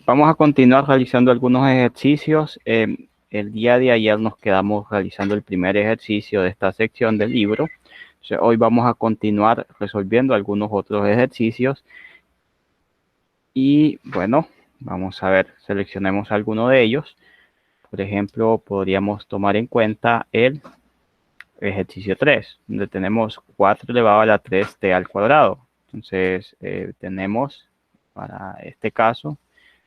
Vamos a continuar realizando algunos ejercicios. El día de ayer nos quedamos realizando el primer ejercicio de esta sección del libro. Entonces, hoy vamos a continuar resolviendo algunos otros ejercicios. Y bueno, vamos a ver, seleccionemos alguno de ellos. Por ejemplo, podríamos tomar en cuenta el ejercicio 3, donde tenemos 4 elevado a la 3t al cuadrado. Entonces, tenemos para este caso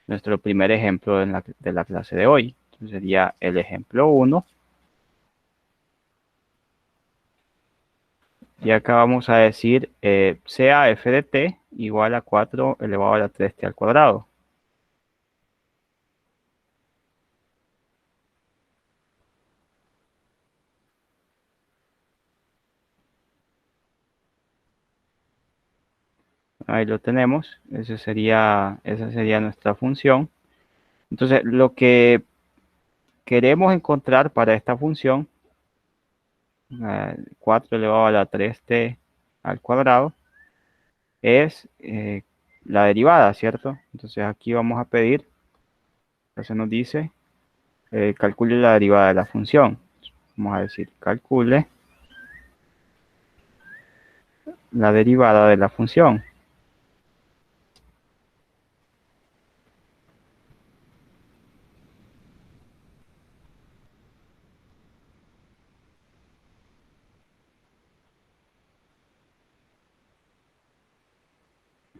nuestro primer ejemplo de la clase de hoy. Entonces sería el ejemplo 1. Y acá vamos a decir sea f de t igual a 4 elevado a la 3t al cuadrado. Ahí lo tenemos. Esa sería nuestra función. Entonces, lo que queremos encontrar para esta función, 4 elevado a la 3t al cuadrado, es la derivada, ¿cierto? Entonces aquí vamos a pedir, se nos dice, calcule la derivada de la función. Vamos a decir, calcule la derivada de la función.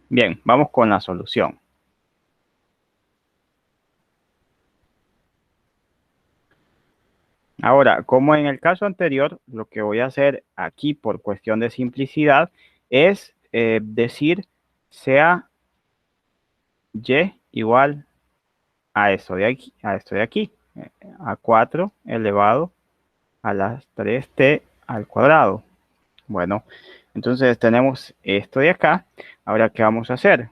Bien, vamos con la solución. Ahora, como en el caso anterior, lo que voy a hacer aquí por cuestión de simplicidad es decir sea y igual a esto de aquí, a 4 elevado a las 3t al cuadrado. Bueno, entonces tenemos esto de acá. Ahora, ¿qué vamos a hacer?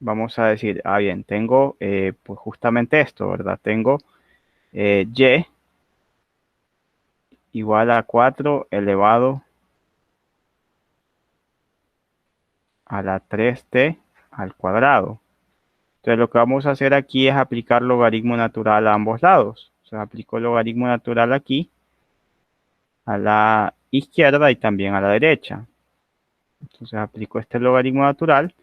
Vamos a decir, bien, tengo pues justamente esto, ¿verdad? Tengo y igual a 4 elevado a la 3t al cuadrado. Entonces lo que vamos a hacer aquí es aplicar logaritmo natural a ambos lados. O sea, aplico logaritmo natural aquí a la izquierda y también a la derecha. Entonces aplico este logaritmo natural.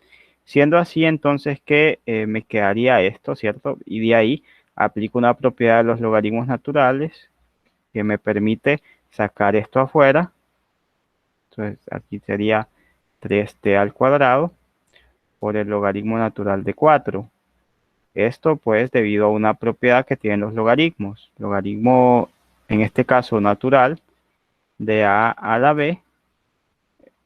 Siendo así, entonces que me quedaría esto, ¿cierto? Y de ahí aplico una propiedad de los logaritmos naturales que me permite sacar esto afuera. Entonces aquí sería 3t al cuadrado por el logaritmo natural de 4. Esto pues debido a una propiedad que tienen los logaritmos. Logaritmo, en este caso natural, de a la b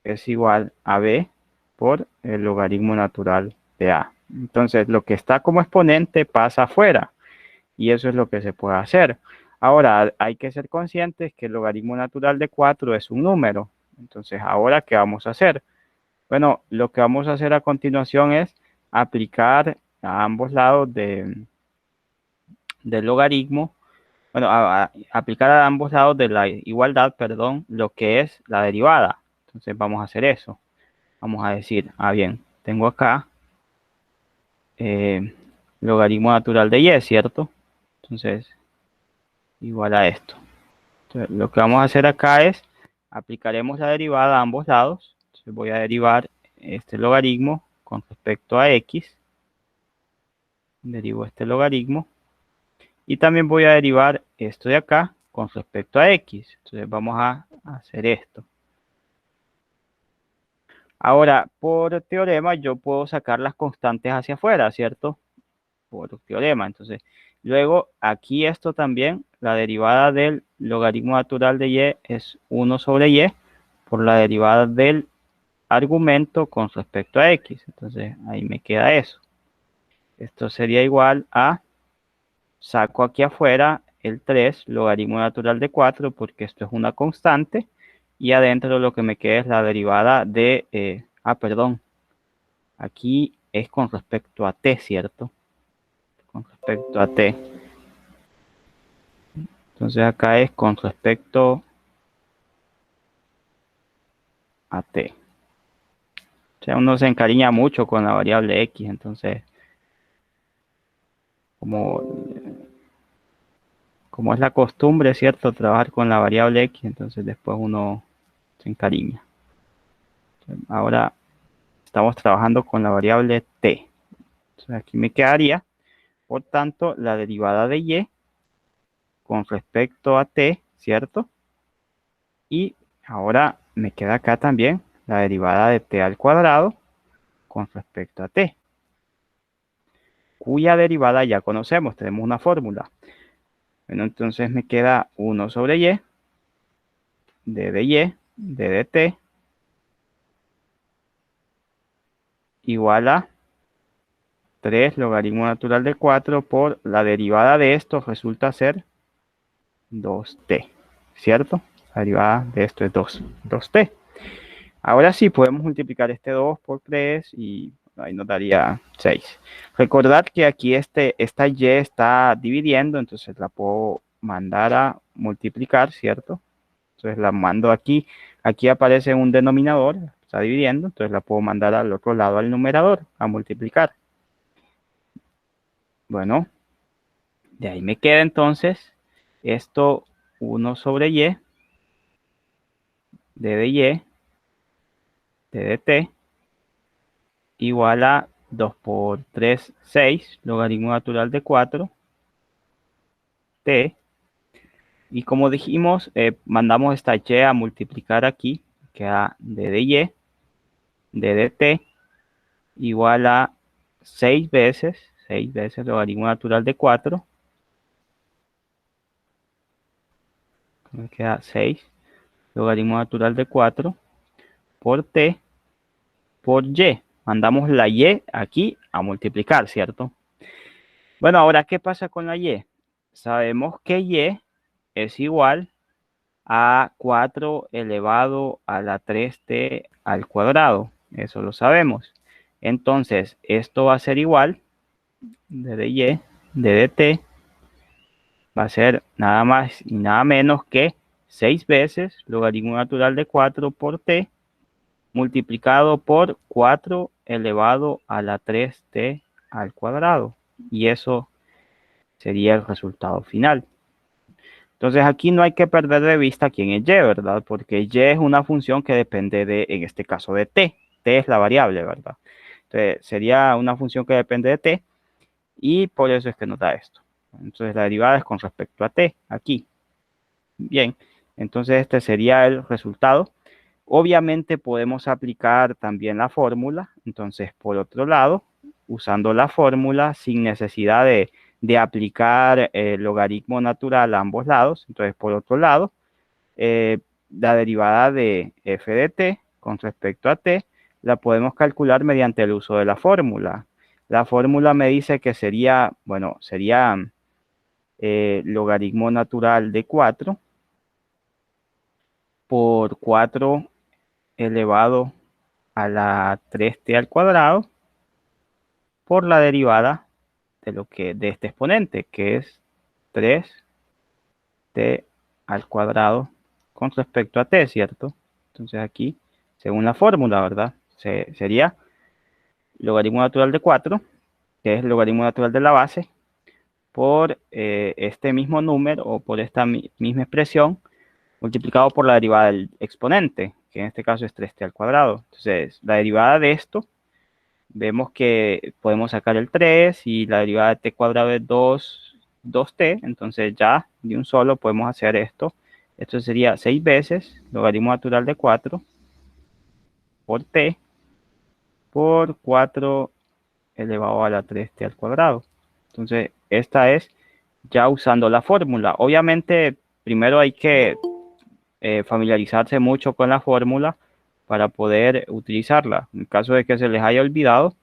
es igual a b por el logaritmo natural de a. Entonces lo que está como exponente pasa afuera y eso es lo que se puede hacer. Ahora hay que ser conscientes que el logaritmo natural de 4 es un número. Entonces ahora, ¿qué vamos a hacer? Bueno, lo que vamos a hacer a continuación es aplicar a ambos lados del logaritmo, bueno, aplicar a ambos lados de la igualdad, perdón, lo que es la derivada. Entonces vamos a hacer eso. Vamos a decir, bien, tengo acá logaritmo natural de y, ¿cierto? Entonces, igual a esto. Entonces, lo que vamos a hacer acá es, aplicaremos la derivada a ambos lados. Entonces voy a derivar este logaritmo con respecto a x. Derivo este logaritmo. Y también voy a derivar esto de acá con respecto a x. Entonces vamos a hacer esto. Ahora, por teorema, yo puedo sacar las constantes hacia afuera, ¿cierto? Por teorema. Entonces, luego aquí esto también, la derivada del logaritmo natural de y es 1 sobre y por la derivada del argumento con respecto a x. Entonces, ahí me queda eso. Esto sería igual a, saco aquí afuera el 3, logaritmo natural de 4, porque esto es una constante. Y adentro lo que me queda es la derivada de, perdón, aquí es con respecto a t, ¿cierto? Con respecto a t. Entonces acá es con respecto a t. O sea, uno se encariña mucho con la variable x, entonces, como, como es la costumbre, ¿cierto? Trabajar con la variable x, entonces después uno se encariña. Ahora estamos trabajando con la variable t. Entonces aquí me quedaría, por tanto, la derivada de y con respecto a t, ¿cierto? Y ahora me queda acá también la derivada de t al cuadrado con respecto a t, cuya derivada ya conocemos, tenemos una fórmula. Bueno, entonces me queda 1 sobre y, d de y, d de t, igual a 3 logaritmo natural de 4 por la derivada de esto resulta ser 2t, ¿cierto? La derivada de esto es 2t. Ahora sí podemos multiplicar este 2 por 3 y ahí nos daría 6. Recordad que aquí esta y está dividiendo, entonces la puedo mandar a multiplicar, ¿cierto? Entonces la mando aquí. Aquí aparece un denominador, está dividiendo, entonces la puedo mandar al otro lado al numerador, a multiplicar. Bueno, de ahí me queda entonces esto 1 sobre y, d de y, d de t, igual a 2 por 3, 6, logaritmo natural de 4, t. Y como dijimos, mandamos esta y a multiplicar aquí, queda d de y, d de t, igual a 6 veces logaritmo natural de 4, me queda 6 logaritmo natural de 4 por t por y. Mandamos la y aquí a multiplicar, ¿cierto? Bueno, ahora, ¿qué pasa con la y? Sabemos que y es igual a 4 elevado a la 3t al cuadrado. Eso lo sabemos. Entonces, esto va a ser igual, d de y, d de t, va a ser nada más y nada menos que 6 veces logaritmo natural de 4 por t multiplicado por 4 elevado a la 3t al cuadrado. Y eso sería el resultado final. Entonces aquí no hay que perder de vista quién es y, ¿verdad? Porque y es una función que depende de, en este caso, de t. T es la variable, ¿verdad? Entonces sería una función que depende de t y por eso es que nos da esto. Entonces la derivada es con respecto a t, aquí. Bien, entonces este sería el resultado. Obviamente podemos aplicar también la fórmula. Entonces, por otro lado, usando la fórmula sin necesidad de aplicar el logaritmo natural a ambos lados. Entonces, por otro lado, la derivada de f de t con respecto a t la podemos calcular mediante el uso de la fórmula. La fórmula me dice que sería, bueno, sería logaritmo natural de 4 por 4 elevado a la 3t al cuadrado por la derivada de este exponente, que es 3t al cuadrado con respecto a t, ¿cierto? Entonces aquí, según la fórmula, ¿verdad? Sería logaritmo natural de 4, que es el logaritmo natural de la base, por este mismo número o por esta misma expresión multiplicado por la derivada del exponente, que en este caso es 3t al cuadrado. Entonces, la derivada de esto, vemos que podemos sacar el 3 y la derivada de t cuadrado es 2t, entonces ya de un solo podemos hacer esto. Esto sería 6 veces logaritmo natural de 4 por t por 4 elevado a la 3t al cuadrado. Entonces, esta es ya usando la fórmula. Obviamente, primero hay que familiarizarse mucho con la fórmula para poder utilizarla. En caso de que se les haya olvidado,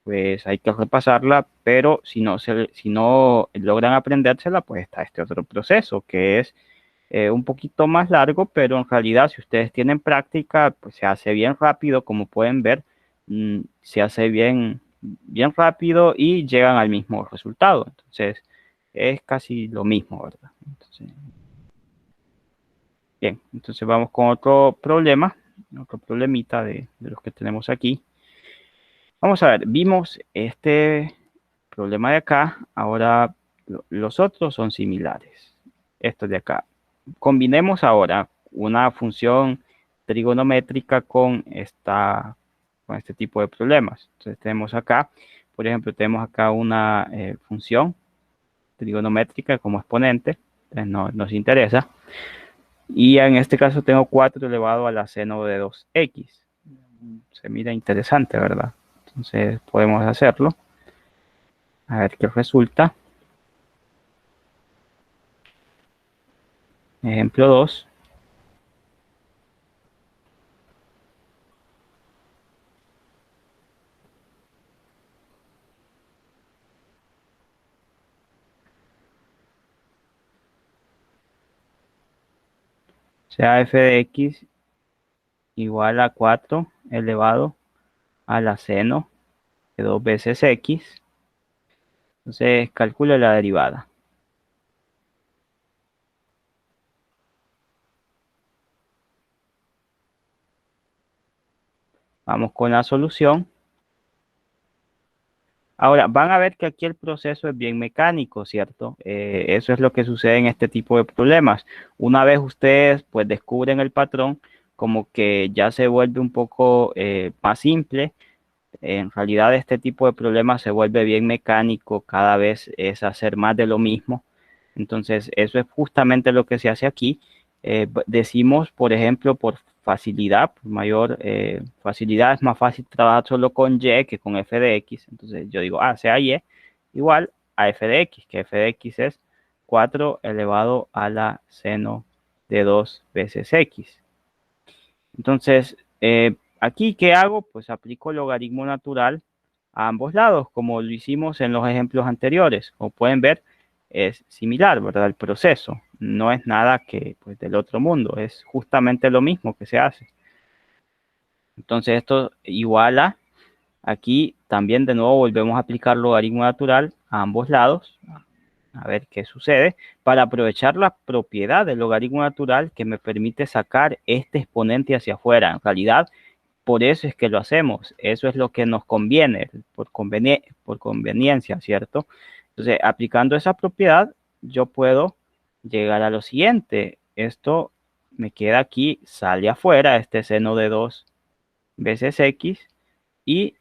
pues hay que repasarla, pero si no logran aprendérsela, pues está este otro proceso que es un poquito más largo, pero en realidad si ustedes tienen práctica, pues se hace bien rápido, como pueden ver, se hace bien rápido y llegan al mismo resultado. Entonces, es casi lo mismo, ¿verdad? Entonces, bien, entonces vamos con otro problema. otro problemita de los que tenemos aquí. Vamos a ver, vimos este problema de acá, ahora los otros son similares. Estos de acá. Combinemos ahora una función trigonométrica con este tipo de problemas. Entonces tenemos acá, por ejemplo, tenemos acá una función trigonométrica como exponente, entonces no nos interesa. Y en este caso tengo 4 elevado a la seno de 2x. Se mira interesante, ¿verdad? Entonces podemos hacerlo. A ver qué resulta. Ejemplo 2. Sea f de x igual a 4 elevado a la seno de 2 veces x. Entonces calculo la derivada. Vamos con la solución. Ahora, van a ver que aquí el proceso es bien mecánico, ¿cierto? Eso es lo que sucede en este tipo de problemas. Una vez ustedes pues descubren el patrón, como que ya se vuelve un poco más simple. En realidad este tipo de problemas se vuelve bien mecánico, cada vez es hacer más de lo mismo. Entonces, eso es justamente lo que se hace aquí. Decimos, por ejemplo, por facilidad, por mayor facilidad, es más fácil trabajar solo con y que con f de x. Entonces, yo digo, sea y igual a f de x, que f de x es 4 elevado a la seno de 2 veces x. Entonces, aquí, ¿qué hago? Pues aplico logaritmo natural a ambos lados, como lo hicimos en los ejemplos anteriores. Como pueden ver, es similar, ¿verdad? El proceso no es nada que pues, del otro mundo, es justamente lo mismo que se hace. Entonces, esto iguala, aquí también de nuevo volvemos a aplicar logaritmo natural a ambos lados. A ver qué sucede, para aprovechar la propiedad del logaritmo natural que me permite sacar este exponente hacia afuera. En realidad, por eso es que lo hacemos, eso es lo que nos conviene, por conveniencia, ¿cierto? Entonces, aplicando esa propiedad, yo puedo llegar a lo siguiente. Esto me queda aquí, sale afuera, este seno de 2 veces x, y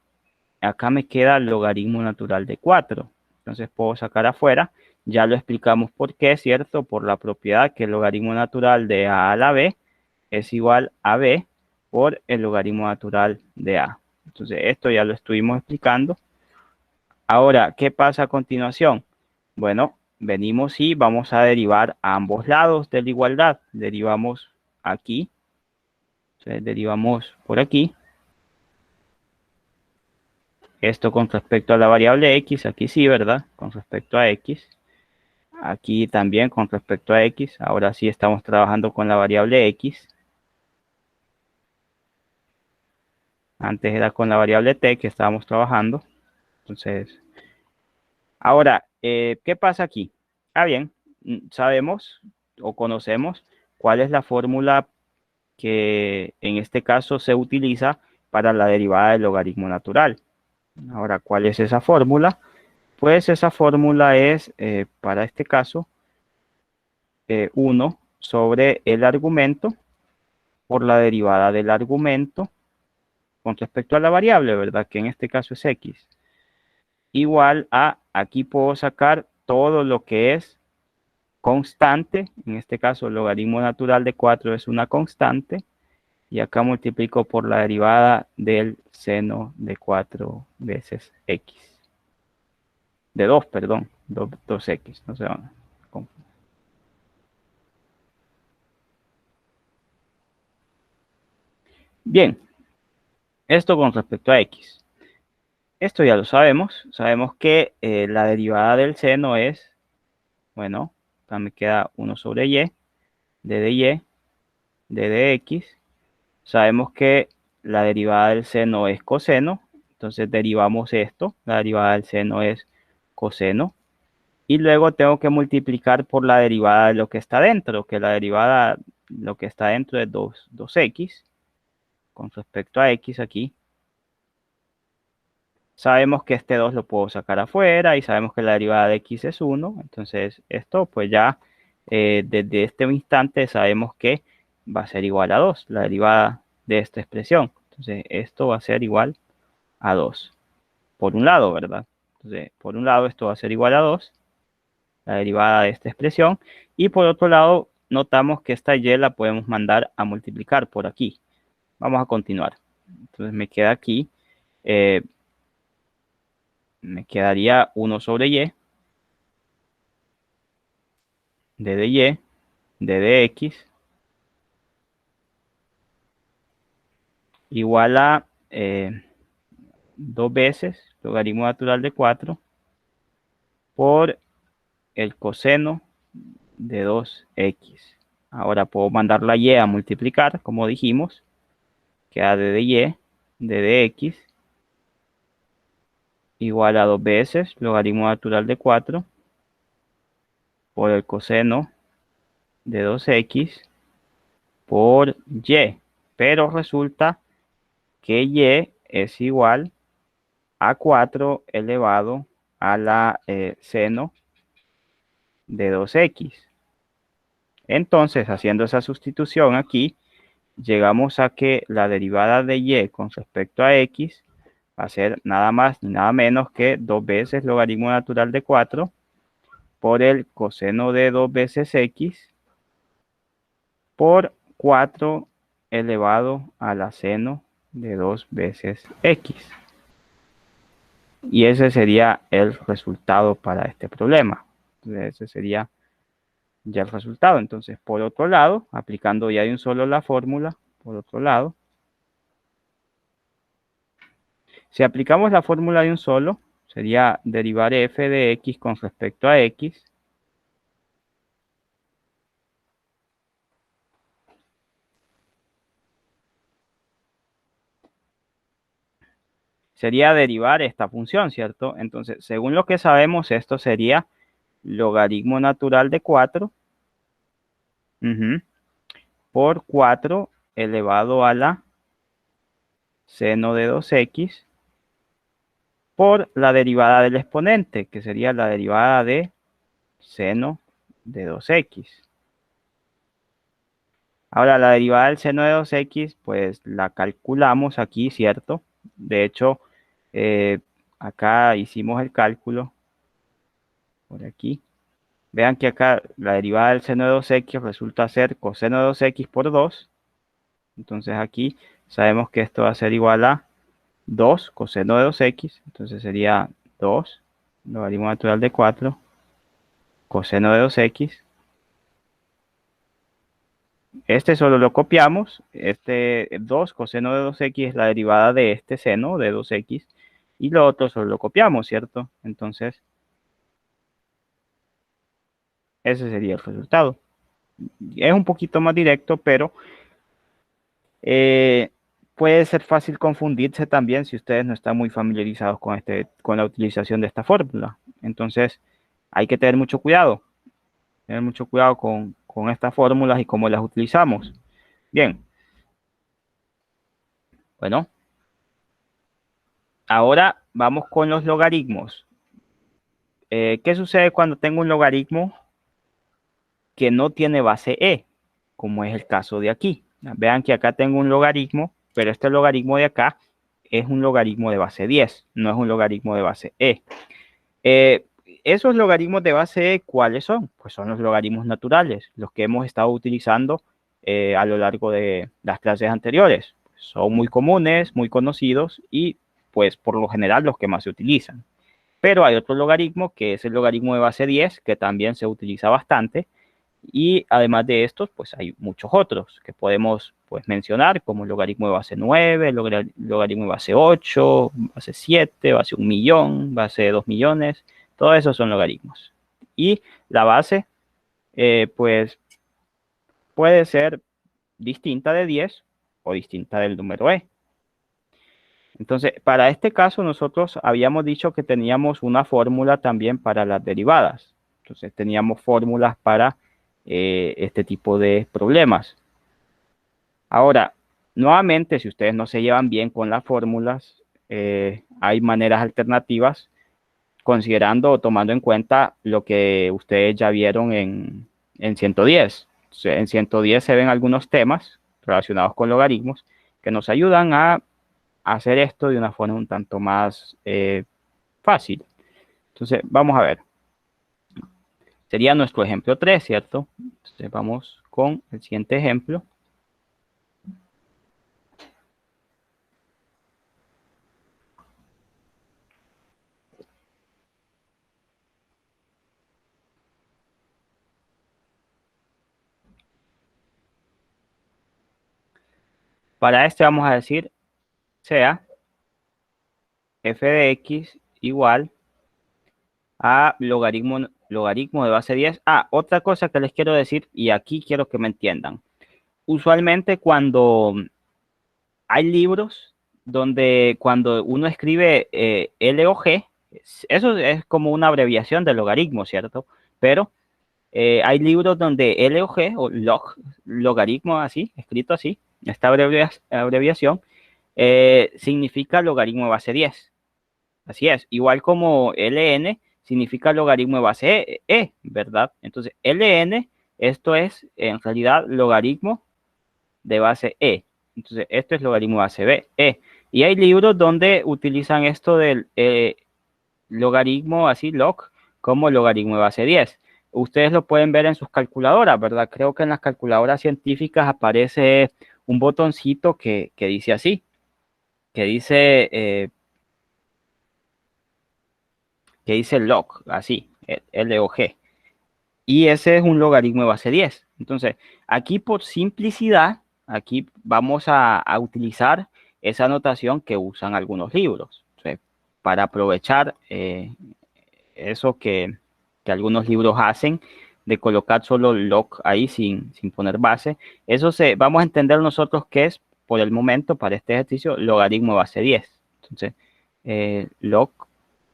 acá me queda el logaritmo natural de 4. Entonces puedo sacar afuera, ya lo explicamos por qué, ¿cierto? Por la propiedad que el logaritmo natural de a la b es igual a b por el logaritmo natural de a. Entonces esto ya lo estuvimos explicando. Ahora, ¿qué pasa a continuación? Bueno, venimos y vamos a derivar a ambos lados de la igualdad. Derivamos aquí, entonces derivamos por aquí. Esto con respecto a la variable x, aquí sí, ¿verdad? Con respecto a x. Aquí también con respecto a x. Ahora sí estamos trabajando con la variable x. Antes era con la variable t que estábamos trabajando. Entonces, ahora, ¿qué pasa aquí? Bien, sabemos o conocemos cuál es la fórmula que en este caso se utiliza para la derivada del logaritmo natural. Ahora, ¿cuál es esa fórmula? Pues esa fórmula es, para este caso, 1 sobre el argumento por la derivada del argumento con respecto a la variable, ¿verdad? Que en este caso es x. Igual a, aquí puedo sacar todo lo que es constante, en este caso el logaritmo natural de 4 es una constante, y acá multiplico por la derivada del seno de 4 veces x. De 2, perdón, 2x, no se van a confundir. Bien, esto con respecto a x. Esto ya lo sabemos. Sabemos que la derivada del seno es, bueno, acá me queda 1 sobre y, d de y, d de x. Sabemos que la derivada del seno es coseno. Entonces derivamos esto. La derivada del seno es coseno. Y luego tengo que multiplicar por la derivada de lo que está dentro, que la derivada, lo que está dentro es 2x. con respecto a x aquí, sabemos que este 2 lo puedo sacar afuera y sabemos que la derivada de x es 1. Entonces esto pues ya desde este instante sabemos que va a ser igual a 2, la derivada de esta expresión. Entonces esto va a ser igual a 2. Por un lado, ¿verdad? Entonces por un lado esto va a ser igual a 2, la derivada de esta expresión. Y por otro lado notamos que esta y la podemos mandar a multiplicar por aquí. Vamos a continuar. Entonces me queda aquí... me quedaría 1 sobre y, d de y, d de x, igual a 2 veces logaritmo natural de 4 por el coseno de 2x. Ahora puedo mandar la y a multiplicar, como dijimos, queda d de y, d de x, igual a 2 veces logaritmo natural de 4 por el coseno de 2x por y. Pero resulta que y es igual a 4 elevado a la seno de 2x. Entonces, haciendo esa sustitución aquí, llegamos a que la derivada de y con respecto a x va a ser nada más ni nada menos que 2 veces logaritmo natural de 4 por el coseno de 2 veces x por 4 elevado a la seno de 2 veces x. Y ese sería el resultado para este problema. Entonces, ese sería ya el resultado. Entonces, por otro lado, aplicando ya de un solo la fórmula, por otro lado, si aplicamos la fórmula de un solo, sería derivar f de x con respecto a x. Sería derivar esta función, ¿cierto? Entonces, según lo que sabemos, esto sería logaritmo natural de 4 por 4 elevado a la seno de 2x por la derivada del exponente, que sería la derivada de seno de 2x. Ahora, la derivada del seno de 2x, pues la calculamos aquí, ¿cierto? De hecho, acá hicimos el cálculo por aquí. Vean que acá la derivada del seno de 2x resulta ser coseno de 2x por 2. Entonces aquí sabemos que esto va a ser igual a 2 coseno de 2x. Entonces sería 2 logaritmo natural de 4 coseno de 2x. Este solo lo copiamos. Este 2 coseno de 2x es la derivada de este seno de 2x. Y lo otro solo lo copiamos, ¿cierto? Entonces, ese sería el resultado. Es un poquito más directo, pero puede ser fácil confundirse también si ustedes no están muy familiarizados con la utilización de esta fórmula. Entonces, hay que tener mucho cuidado. Tener mucho cuidado con estas fórmulas y cómo las utilizamos. Bien. Bueno. Ahora vamos con los logaritmos. ¿Qué sucede cuando tengo un logaritmo que no tiene base e? Como es el caso de aquí. Vean que acá tengo un logaritmo, pero este logaritmo de acá es un logaritmo de base 10, no es un logaritmo de base e. Esos logaritmos de base e, ¿cuáles son? Pues son los logaritmos naturales, los que hemos estado utilizando a lo largo de las clases anteriores. Son muy comunes, muy conocidos y pues por lo general los que más se utilizan. Pero hay otro logaritmo que es el logaritmo de base 10, que también se utiliza bastante. Y además de estos, pues hay muchos otros que podemos pues, mencionar, como el logaritmo de base 9, el logaritmo de base 8, base 7, base 1 millón, base 2 millones. Todos esos son logaritmos. Y la base, pues, puede ser distinta de 10 o distinta del número e. Entonces, para este caso, nosotros habíamos dicho que teníamos una fórmula también para las derivadas. Entonces, teníamos fórmulas para este tipo de problemas. Ahora, Nuevamente, si ustedes no se llevan bien con las fórmulas, hay maneras alternativas considerando o tomando en cuenta lo que ustedes ya vieron en 110. En 110 se ven algunos temas relacionados con logaritmos que nos ayudan a hacer esto de una forma un tanto más fácil. Entonces, vamos a ver. Sería nuestro ejemplo 3, ¿cierto? Entonces, vamos con el siguiente ejemplo. Para este vamos a decir sea f de x igual a logaritmo de base 10. Ah, otra cosa que les quiero decir, y aquí quiero que me entiendan. Usualmente cuando hay libros donde cuando uno escribe L o G, eso es como una abreviación de logaritmo, ¿cierto? Pero hay libros donde L o G, o logaritmo así, escrito así, esta abreviación, significa logaritmo de base 10. Así es, igual como ln significa logaritmo de base ¿verdad? Entonces, ln, esto es en realidad logaritmo de base e. Entonces, esto es logaritmo de base b. Y hay libros donde utilizan esto del logaritmo así, log, como logaritmo de base 10. Ustedes lo pueden ver en sus calculadoras, ¿verdad? Creo que en las calculadoras científicas aparece un botoncito que dice así, que dice log, así, LOG. Y ese es un logaritmo de base 10. Entonces, aquí por simplicidad, aquí vamos a utilizar esa notación que usan algunos libros. Entonces, para aprovechar eso que algunos libros hacen, de colocar solo log ahí sin poner base, eso vamos a entender nosotros que es, por el momento, para este ejercicio, logaritmo de base 10. Entonces, log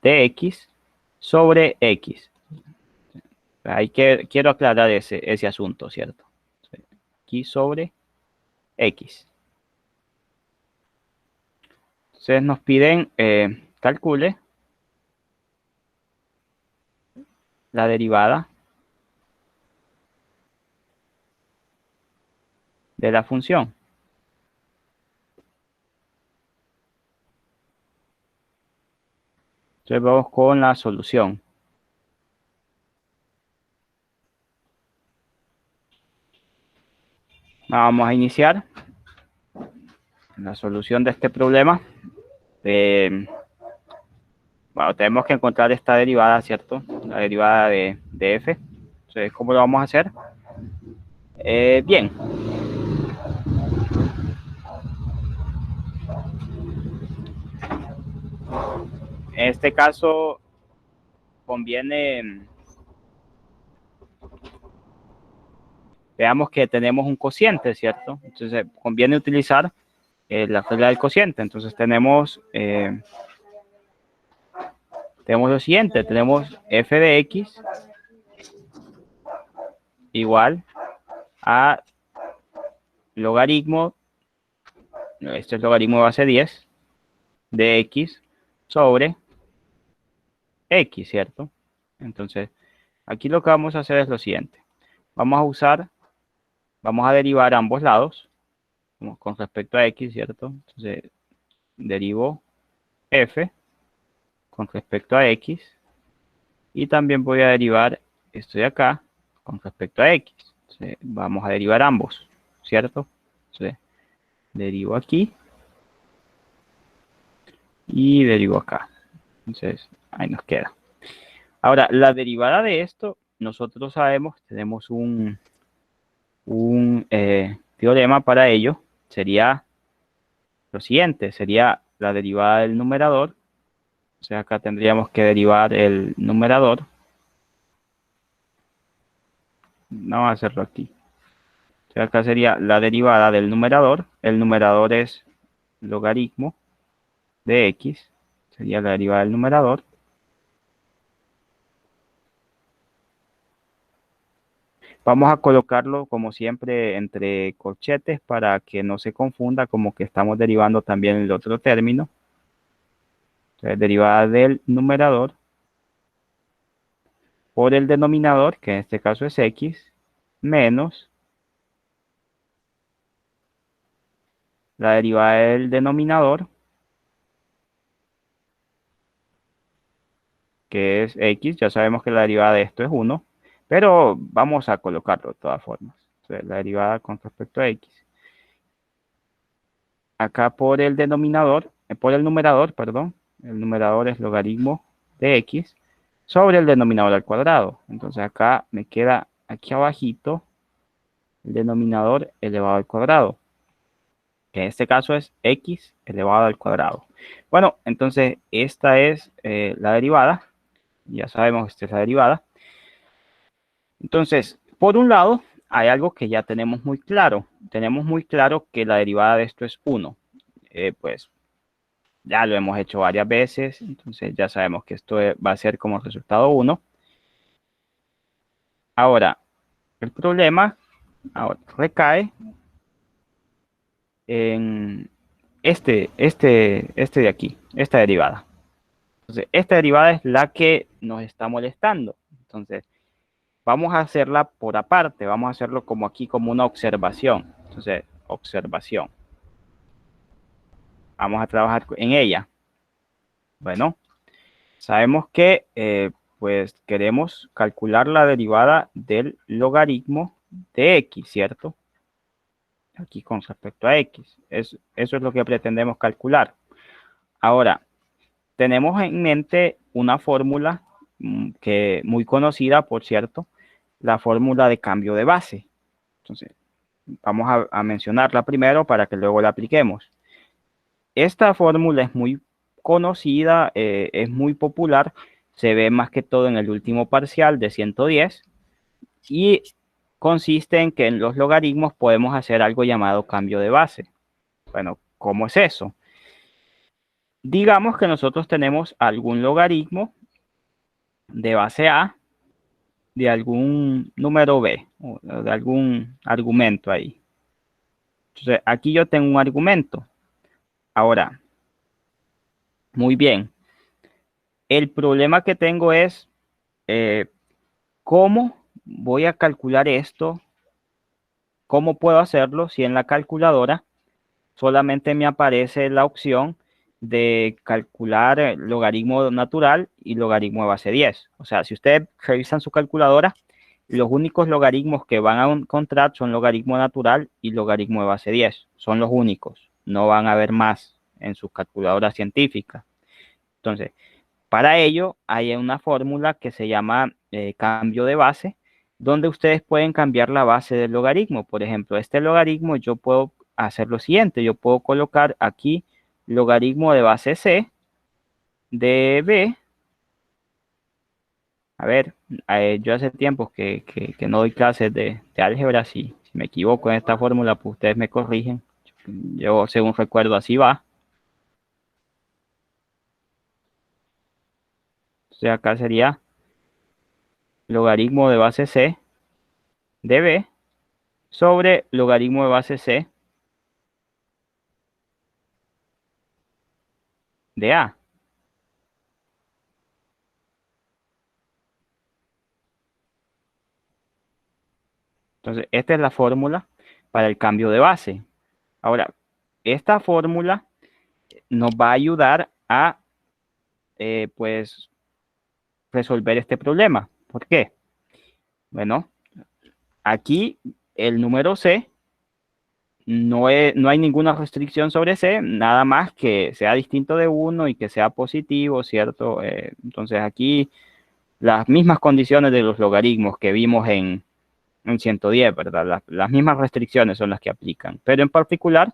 de x sobre x. Ahí quiero aclarar ese asunto, ¿cierto? Aquí sobre x. Entonces nos piden calcule la derivada de la función. Entonces vamos con la solución. Vamos a iniciar la solución de este problema. Bueno, tenemos que encontrar esta derivada, ¿cierto? La derivada de f. Entonces, ¿cómo lo vamos a hacer? Bien. En este caso, conviene, veamos que tenemos un cociente, ¿cierto? Entonces, conviene utilizar la regla del cociente. Entonces, tenemos lo siguiente, tenemos f de x igual a logaritmo, este es logaritmo de base 10 de x sobre x, ¿cierto? Entonces, aquí lo que vamos a hacer es lo siguiente. Vamos a derivar ambos lados con respecto a x, ¿cierto? Entonces, derivo f con respecto a x y también voy a derivar esto de acá con respecto a x. Entonces, vamos a derivar ambos, ¿cierto? Entonces, derivo aquí y derivo acá. Entonces, ahí nos queda. Ahora, la derivada de esto, nosotros sabemos, tenemos un teorema para ello, sería lo siguiente, sería la derivada del numerador. O sea, acá tendríamos que derivar el numerador. Vamos a hacerlo aquí. O sea, acá sería la derivada del numerador. El numerador es logaritmo de x. Sería la derivada del numerador. Vamos a colocarlo como siempre entre corchetes para que no se confunda como que estamos derivando también el otro término. Entonces, derivada del numerador por el denominador, que en este caso es x, menos la derivada del denominador, que es x. Ya sabemos que la derivada de esto es 1, pero vamos a colocarlo de todas formas. Entonces, la derivada con respecto a x. Acá por el denominador, por el numerador, perdón, el numerador es logaritmo de x sobre el denominador al cuadrado. Entonces acá me queda aquí abajito el denominador elevado al cuadrado, que en este caso es x elevado al cuadrado. Bueno, entonces esta es la derivada. Ya sabemos que esta es la derivada. Entonces, por un lado, hay algo que ya tenemos muy claro. Tenemos muy claro que la derivada de esto es 1. Pues ya lo hemos hecho varias veces, entonces ya sabemos que esto va a ser como resultado 1. Ahora, el problema ahora recae en este de aquí, esta derivada. Entonces, esta derivada es la que nos está molestando. Entonces, vamos a hacerla por aparte, vamos a hacerlo como aquí, como una observación. Entonces, observación. Vamos a trabajar en ella. Bueno, sabemos que pues queremos calcular la derivada del logaritmo de x, ¿cierto? Aquí con respecto a x. Eso es lo que pretendemos calcular. Ahora, tenemos en mente una fórmula que muy conocida, por cierto, la fórmula de cambio de base. Entonces, vamos a mencionarla primero para que luego la apliquemos. Esta fórmula es muy conocida, es muy popular, se ve más que todo en el último parcial de 110 y consiste en que en los logaritmos podemos hacer algo llamado cambio de base. Bueno, ¿cómo es eso? Digamos que nosotros tenemos algún logaritmo de base A de algún número B o de algún argumento ahí. Entonces, aquí yo tengo un argumento. Ahora, muy bien. El problema que tengo es cómo voy a calcular esto, cómo puedo hacerlo si en la calculadora solamente me aparece la opción de calcular logaritmo natural y logaritmo de base 10. O sea, si ustedes revisan su calculadora, los únicos logaritmos que van a encontrar son logaritmo natural y logaritmo de base 10. Son los únicos. No van a haber más en sus calculadoras científicas. Entonces, para ello hay una fórmula que se llama cambio de base, donde ustedes pueden cambiar la base del logaritmo. Por ejemplo, este logaritmo yo puedo hacer lo siguiente. Yo puedo colocar aquí logaritmo de base c de b. A ver, yo hace tiempo que no doy clases de álgebra. Si me equivoco en esta fórmula, pues ustedes me corrigen. Yo, según recuerdo, así va. O sea, acá sería logaritmo de base c de b sobre logaritmo de base c de a. Entonces, esta es la fórmula para el cambio de base. Ahora, esta fórmula nos va a ayudar a, pues, resolver este problema. ¿Por qué? Bueno, aquí el número c no hay ninguna restricción sobre c, nada más que sea distinto de 1 y que sea positivo, ¿cierto? Entonces, aquí las mismas condiciones de los logaritmos que vimos en 110, ¿verdad? Las mismas restricciones son las que aplican, pero en particular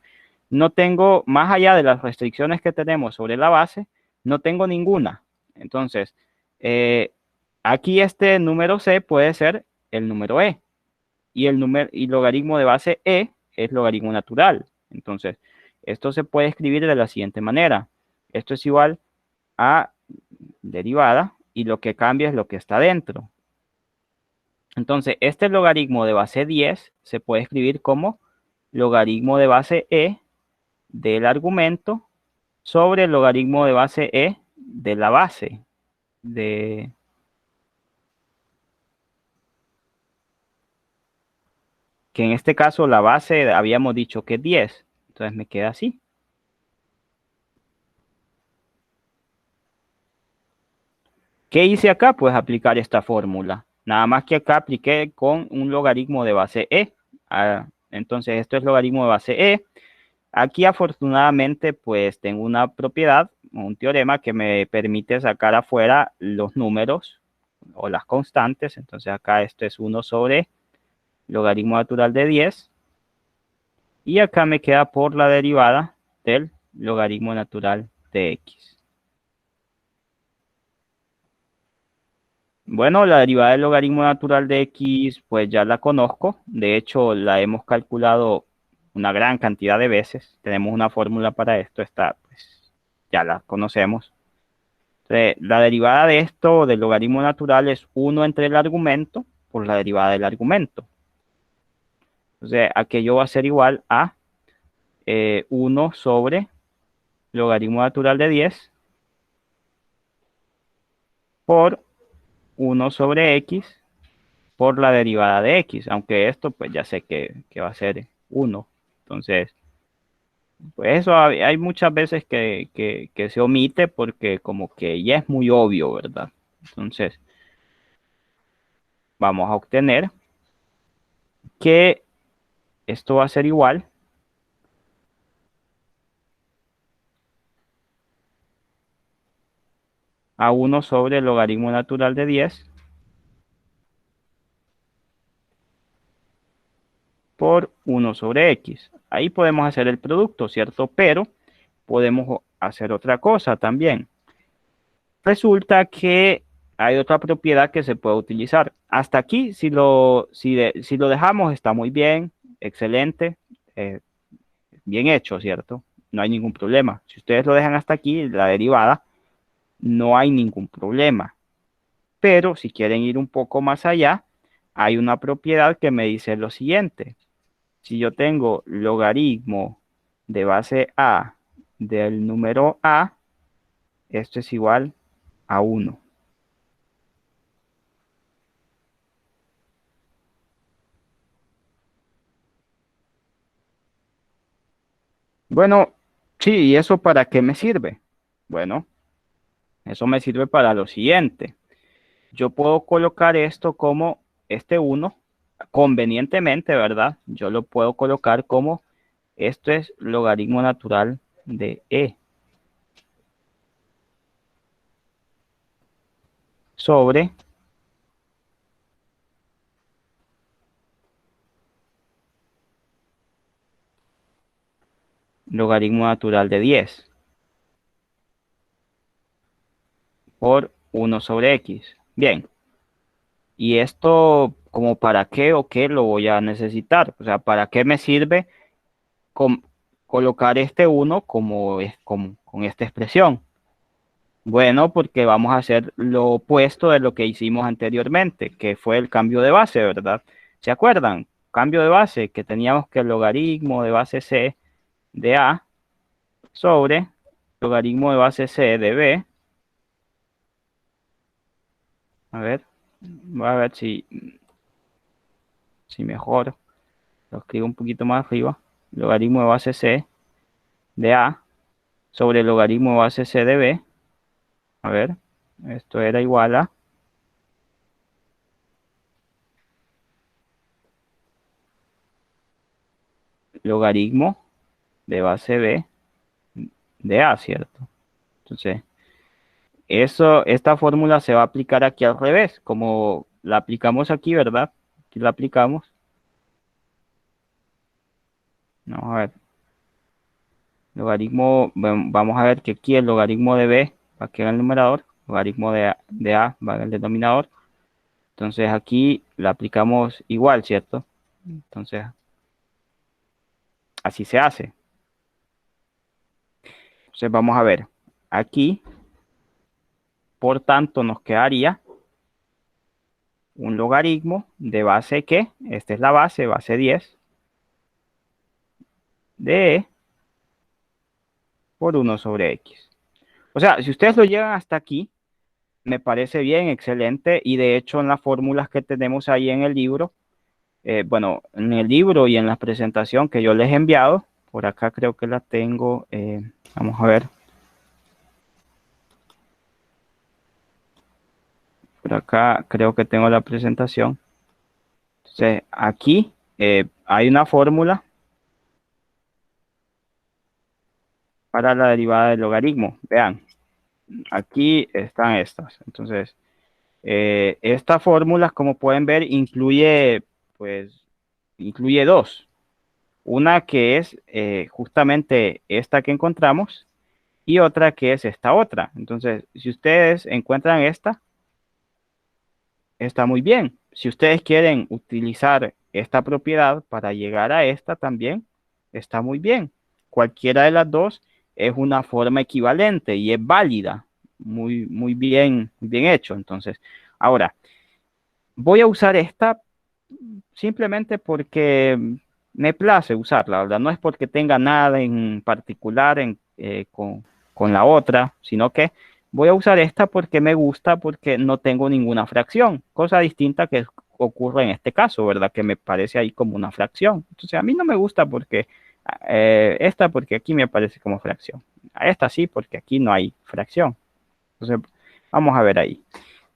no tengo, más allá de las restricciones que tenemos sobre la base, no tengo ninguna. Entonces, aquí este número c puede ser el número e, y logaritmo de base e es logaritmo natural. Entonces, esto se puede escribir de la siguiente manera. Esto es igual a derivada y lo que cambia es lo que está dentro. Entonces, este logaritmo de base 10 se puede escribir como logaritmo de base e del argumento sobre el logaritmo de base e de la base. Que en este caso la base habíamos dicho que es 10. Entonces me queda así. ¿Qué hice acá? Pues aplicar esta fórmula. Nada más que acá apliqué con un logaritmo de base e. Entonces esto es logaritmo de base e. Aquí afortunadamente pues tengo una propiedad, un teorema que me permite sacar afuera los números o las constantes. Entonces acá esto es 1 sobre logaritmo natural de 10. Y acá me queda por la derivada del logaritmo natural de x. Bueno, la derivada del logaritmo natural de x, pues ya la conozco. De hecho, la hemos calculado una gran cantidad de veces. Tenemos una fórmula para esto. Esta, pues, ya la conocemos. Entonces, la derivada de esto, del logaritmo natural, es 1 entre el argumento por la derivada del argumento. Entonces, aquello va a ser igual a 1 sobre logaritmo natural de 10 por 1 sobre x por la derivada de x, aunque esto pues ya sé que va a ser 1. Entonces, pues eso hay muchas veces que se omite porque como que ya es muy obvio, ¿verdad? Entonces, vamos a obtener que esto va a ser igual a 1 sobre el logaritmo natural de 10 por 1 sobre x. Ahí podemos hacer el producto, ¿cierto? Pero podemos hacer otra cosa también. Resulta que hay otra propiedad que se puede utilizar. Hasta aquí, si lo dejamos, está muy bien, excelente, eh, bien hecho, ¿cierto? No hay ningún problema. Si ustedes lo dejan hasta aquí, la derivada, no hay ningún problema. Pero si quieren ir un poco más allá, hay una propiedad que me dice lo siguiente. Si yo tengo logaritmo de base a del número a, esto es igual a 1. Bueno, sí, ¿y eso para qué me sirve? Bueno, eso me sirve para lo siguiente. Yo puedo colocar esto como este 1, convenientemente, ¿verdad? Yo lo puedo colocar como esto es logaritmo natural de e sobre logaritmo natural de 10 por 1 sobre x. Bien, ¿y esto como para qué o qué lo voy a necesitar? O sea, ¿para qué me sirve con- colocar este 1 como es con esta expresión? Bueno, porque vamos a hacer lo opuesto de lo que hicimos anteriormente, que fue el cambio de base, ¿verdad? ¿Se acuerdan? Cambio de base, que teníamos que el logaritmo de base c de a sobre logaritmo de base c de b. A ver, voy a ver si mejor lo escribo un poquito más arriba. Logaritmo de base c de a sobre logaritmo de base c de b. A ver, esto era igual a logaritmo de base b de a, ¿cierto? Entonces, esta fórmula se va a aplicar aquí al revés, como la aplicamos aquí, ¿verdad? Aquí la aplicamos. Vamos a ver, logaritmo, vamos a ver que aquí el logaritmo de b va a quedar en el numerador, logaritmo de a va en el denominador. Entonces aquí la aplicamos igual, ¿cierto? Entonces, así se hace. Entonces vamos a ver, aquí, por tanto, nos quedaría un logaritmo de base ¿qué? Esta es la base 10 de e por 1 sobre x. O sea, si ustedes lo llegan hasta aquí, me parece bien, excelente, y de hecho en las fórmulas que tenemos ahí en el libro, bueno, en el libro y en la presentación que yo les he enviado, por acá creo que la tengo, vamos a ver. Por acá creo que tengo la presentación. Entonces, aquí hay una fórmula para la derivada del logaritmo. Vean, aquí están estas. Entonces, esta fórmula, como pueden ver, pues, incluye dos. Una que es justamente esta que encontramos y otra que es esta otra. Entonces, si ustedes encuentran esta, está muy bien. Si ustedes quieren utilizar esta propiedad para llegar a esta también, está muy bien. Cualquiera de las dos es una forma equivalente y es válida. Muy bien hecho. Entonces, ahora, voy a usar esta simplemente porque me place usarla, ¿verdad? No es porque tenga nada en particular con la otra, sino que voy a usar esta porque me gusta, porque no tengo ninguna fracción, cosa distinta que ocurre en este caso, ¿verdad? Que me parece ahí como una fracción. Entonces, a mí no me gusta porque esta porque aquí me aparece como fracción. A esta sí, porque aquí no hay fracción. Entonces, vamos a ver ahí.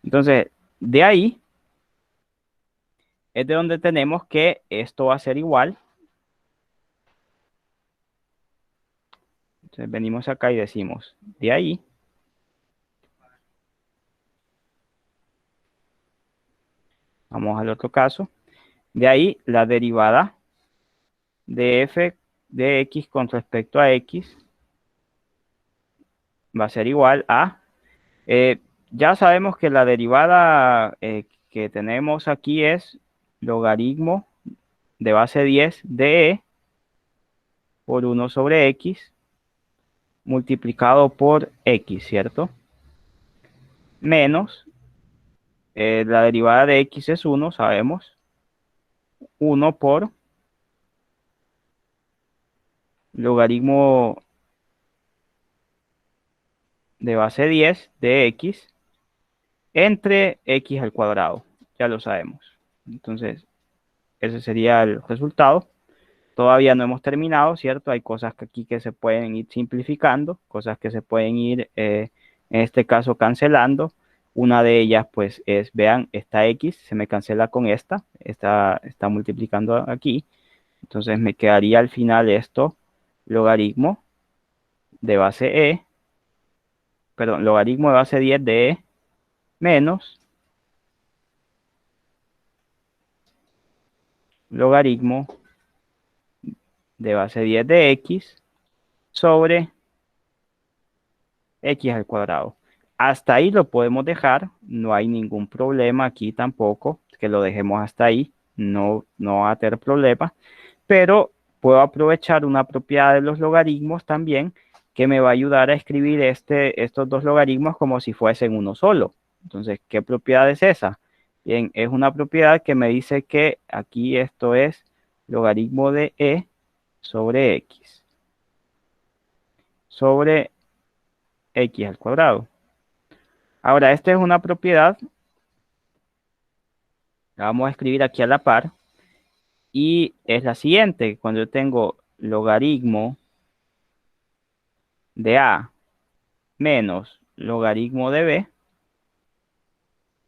Entonces, de ahí es de donde tenemos que esto va a ser igual. Entonces venimos acá y decimos, de ahí, vamos al otro caso, de ahí la derivada de f de x con respecto a x va a ser igual a, ya sabemos que la derivada que tenemos aquí es logaritmo de base 10 de e por 1 sobre x multiplicado por x, ¿cierto? Menos la derivada de x es 1, sabemos, 1 por logaritmo de base 10 de x entre x al cuadrado. Ya lo sabemos. Entonces, ese sería el resultado. Todavía no hemos terminado, ¿cierto? Hay cosas que aquí que se pueden ir simplificando, cosas que se pueden ir, en este caso, cancelando. Una de ellas, pues, es, vean, esta x se me cancela con esta está multiplicando aquí. Entonces, me quedaría al final esto, logaritmo de base e, perdón, logaritmo de base 10 de e menos logaritmo de base 10 de x sobre x al cuadrado. Hasta ahí lo podemos dejar, no hay ningún problema aquí tampoco, que lo dejemos hasta ahí, no va a tener problema, pero puedo aprovechar una propiedad de los logaritmos también que me va a ayudar a escribir estos dos logaritmos como si fuesen uno solo. Entonces, ¿qué propiedad es esa? Bien, es una propiedad que me dice que aquí esto es logaritmo de e sobre x sobre x al cuadrado. Ahora, esta es una propiedad, la vamos a escribir aquí a la par, y es la siguiente, cuando yo tengo logaritmo de a menos logaritmo de b,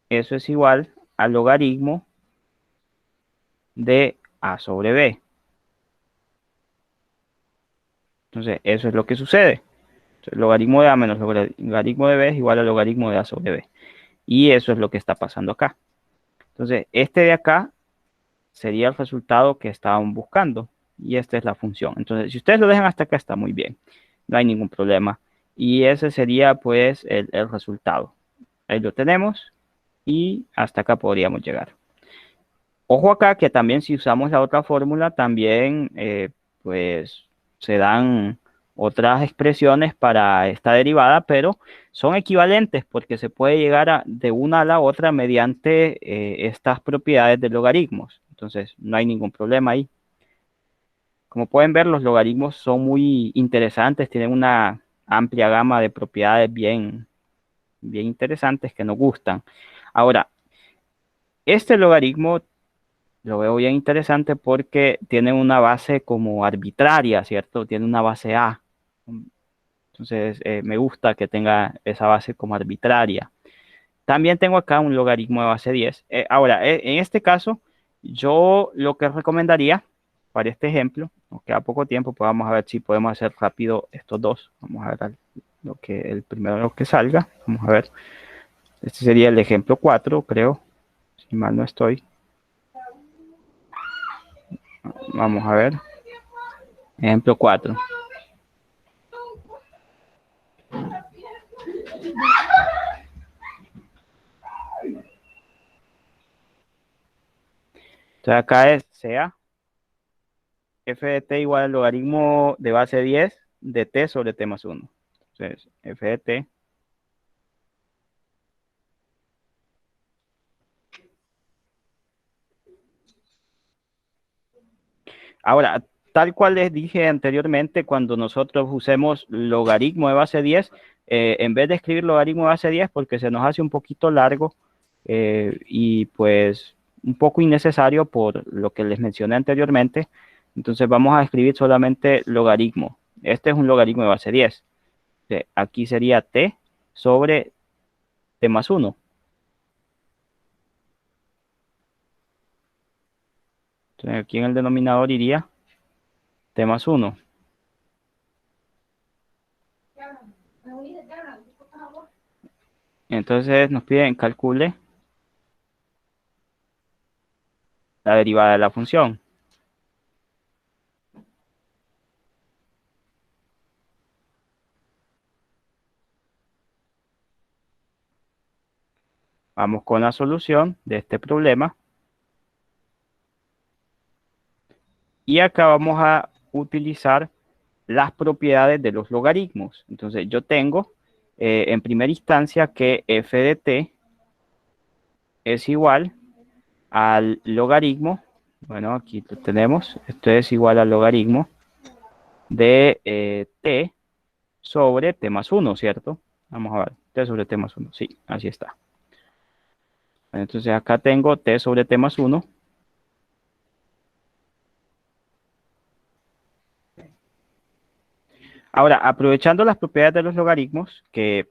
eso es igual al logaritmo de a sobre b. Entonces, eso es lo que sucede. Entonces, logaritmo de a menos logaritmo de b es igual al logaritmo de a sobre b. Y eso es lo que está pasando acá. Entonces, este de acá sería el resultado que estaban buscando. Y esta es la función. Entonces, si ustedes lo dejan hasta acá, está muy bien. No hay ningún problema. Y ese sería pues el resultado. Ahí lo tenemos. Y hasta acá podríamos llegar. Ojo acá que también si usamos la otra fórmula, también pues se dan otras expresiones para esta derivada, pero son equivalentes porque se puede llegar de una a la otra mediante estas propiedades de logaritmos. Entonces, no hay ningún problema ahí. Como pueden ver, los logaritmos son muy interesantes, tienen una amplia gama de propiedades bien interesantes que nos gustan. Ahora, este logaritmo lo veo bien interesante porque tiene una base como arbitraria, ¿cierto? Tiene una base A. Entonces, me gusta que tenga esa base como arbitraria. También tengo acá un logaritmo de base 10. Ahora, en este caso, yo lo que recomendaría para este ejemplo, nos queda poco tiempo, pues vamos a ver si podemos hacer rápido estos dos. Vamos a ver el primero que salga. Vamos a ver. Este sería el ejemplo 4, creo, si mal no estoy. Vamos a ver. Ejemplo 4. Entonces acá es sea f de t igual al logaritmo de base 10 de t sobre t más 1. Entonces, f de t. Ahora, tal cual les dije anteriormente, cuando nosotros usemos logaritmo de base 10, en vez de escribir logaritmo de base 10, porque se nos hace un poquito largo y pues un poco innecesario por lo que les mencioné anteriormente, entonces vamos a escribir solamente logaritmo. Este es un logaritmo de base 10. Aquí sería t sobre t más 1. Entonces aquí en el denominador iría t más 1. Entonces nos piden calcule la derivada de la función. Vamos con la solución de este problema. Y acá vamos a utilizar las propiedades de los logaritmos. Entonces yo tengo en primera instancia que f de t es igual al logaritmo. Bueno, aquí lo tenemos. Esto es igual al logaritmo de t sobre t más 1, ¿cierto? Vamos a ver, t sobre t más 1. Sí, así está. Bueno, entonces acá tengo t sobre t más 1. Ahora, aprovechando las propiedades de los logaritmos, que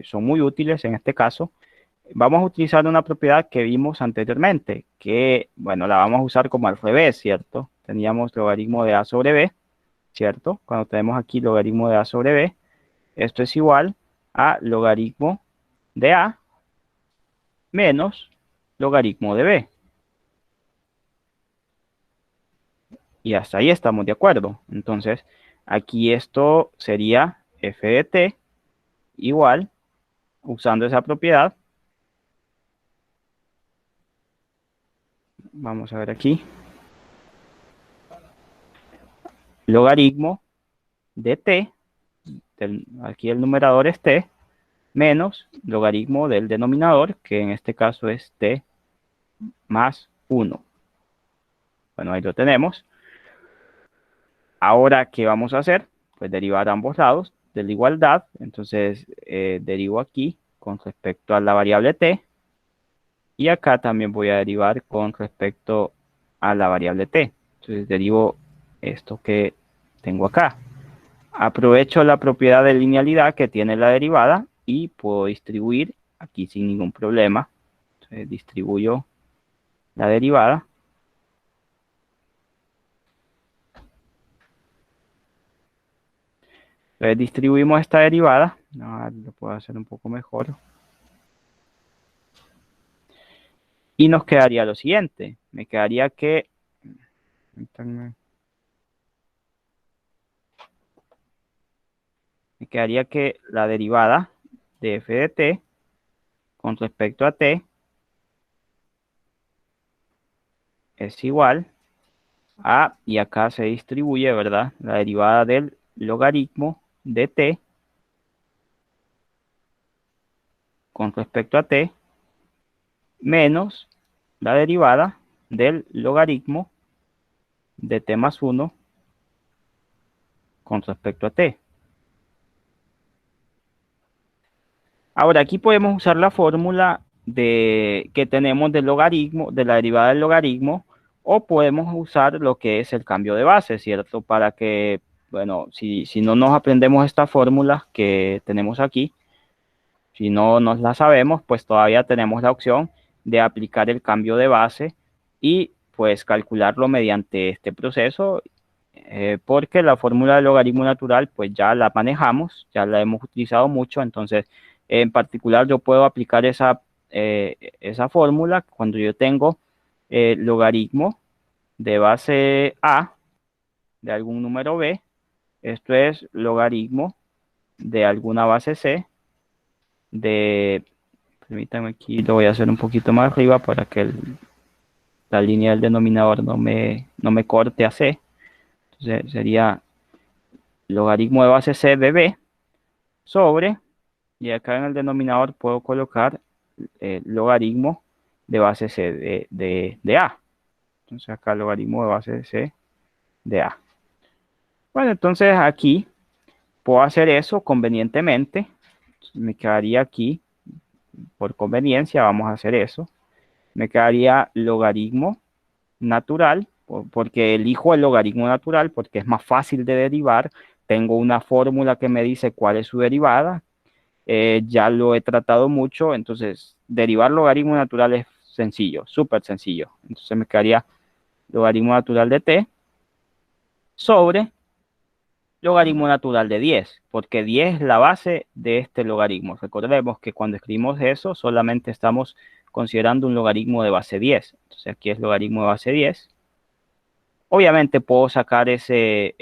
son muy útiles en este caso, vamos a utilizar una propiedad que vimos anteriormente, que, bueno, la vamos a usar como al revés, ¿cierto? Teníamos logaritmo de a sobre b, ¿cierto? Cuando tenemos aquí logaritmo de a sobre b, esto es igual a logaritmo de a menos logaritmo de b. Y hasta ahí estamos de acuerdo. Entonces, aquí esto sería f de t igual, usando esa propiedad. Vamos a ver aquí. Logaritmo de t, aquí el numerador es t, menos logaritmo del denominador, que en este caso es t más 1. Bueno, ahí lo tenemos. Ahora, ¿qué vamos a hacer? Pues derivar ambos lados de la igualdad. Entonces, derivo aquí con respecto a la variable t. Y acá también voy a derivar con respecto a la variable t. Entonces, derivo esto que tengo acá. Aprovecho la propiedad de linealidad que tiene la derivada y puedo distribuir aquí sin ningún problema. Entonces, distribuyo la derivada. Entonces, distribuimos esta derivada. No, lo puedo hacer un poco mejor. Y nos quedaría lo siguiente. Me quedaría que... Me quedaría que la derivada de f de t con respecto a t es igual a, y acá se distribuye, ¿verdad? La derivada del logaritmo de t con respecto a t menos la derivada del logaritmo de t más 1 con respecto a t. Ahora, aquí podemos usar la fórmula que tenemos del logaritmo, de la derivada del logaritmo, o podemos usar lo que es el cambio de base, ¿cierto? Para que, bueno, si no nos aprendemos esta fórmula que tenemos aquí, si no nos la sabemos, pues todavía tenemos la opción de aplicar el cambio de base y pues calcularlo mediante este proceso, porque la fórmula del logaritmo natural pues ya la manejamos, ya la hemos utilizado mucho, entonces en particular yo puedo aplicar esa fórmula cuando yo tengo logaritmo de base A de algún número B, esto es logaritmo de alguna base C de, permítame aquí, lo voy a hacer un poquito más arriba para que la línea del denominador no me corte a C. Entonces sería logaritmo de base C de B sobre, y acá en el denominador puedo colocar logaritmo de base C de A. Entonces acá logaritmo de base C de A. Bueno, entonces aquí puedo hacer eso convenientemente. Me quedaría aquí, por conveniencia, vamos a hacer eso. Me quedaría logaritmo natural, porque elijo el logaritmo natural porque es más fácil de derivar. Tengo una fórmula que me dice cuál es su derivada. Ya lo he tratado mucho, entonces derivar logaritmo natural es sencillo, súper sencillo. Entonces me quedaría logaritmo natural de t sobre logaritmo natural de 10, porque 10 es la base de este logaritmo. Recordemos que cuando escribimos eso solamente estamos considerando un logaritmo de base 10. Entonces aquí es logaritmo de base 10. Obviamente puedo sacar ese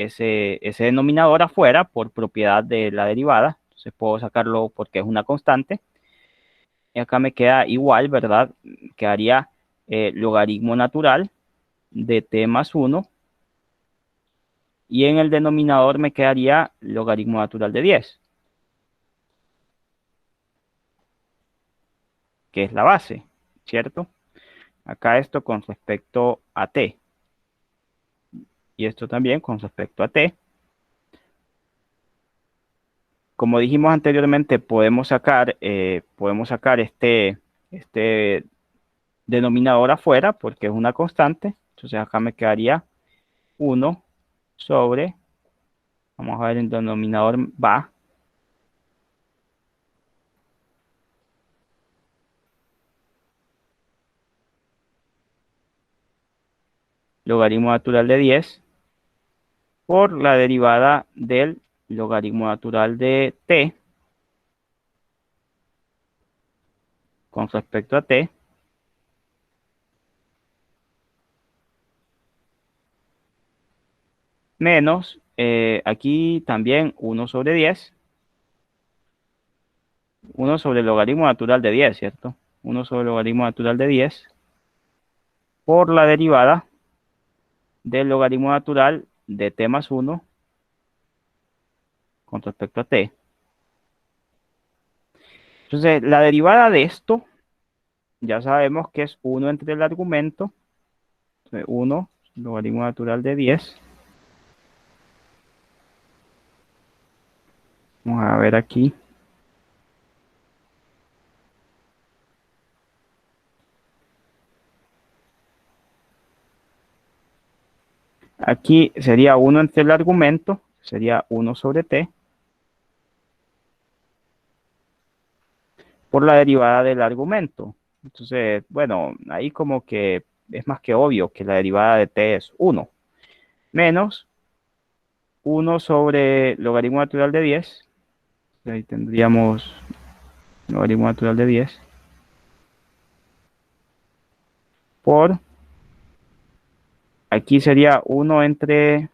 denominador afuera por propiedad de la derivada. Entonces puedo sacarlo porque es una constante. Y acá me queda igual, ¿verdad? Quedaría logaritmo natural de t más 1. Y en el denominador me quedaría logaritmo natural de 10, que es la base, ¿cierto? Acá esto con respecto a t. Y esto también con respecto a t. Como dijimos anteriormente, podemos sacar este denominador afuera porque es una constante. Entonces acá me quedaría 1 sobre, vamos a ver, el denominador va, logaritmo natural de 10 por la derivada del logaritmo natural de t con respecto a t menos, aquí también 1 sobre 10, 1 sobre el logaritmo natural de 10, ¿cierto? 1 sobre el logaritmo natural de 10 por la derivada del logaritmo natural de t más 1 con respecto a t. Entonces, la derivada de esto, ya sabemos que es 1 entre el argumento, 1 logaritmo natural de 10. Vamos a ver aquí. Aquí sería 1 entre el argumento, sería 1 sobre t, por la derivada del argumento. Entonces, bueno, ahí como que es más que obvio que la derivada de t es 1, menos 1 sobre logaritmo natural de 10. Ahí tendríamos logaritmo natural de 10 por, aquí sería 1 entre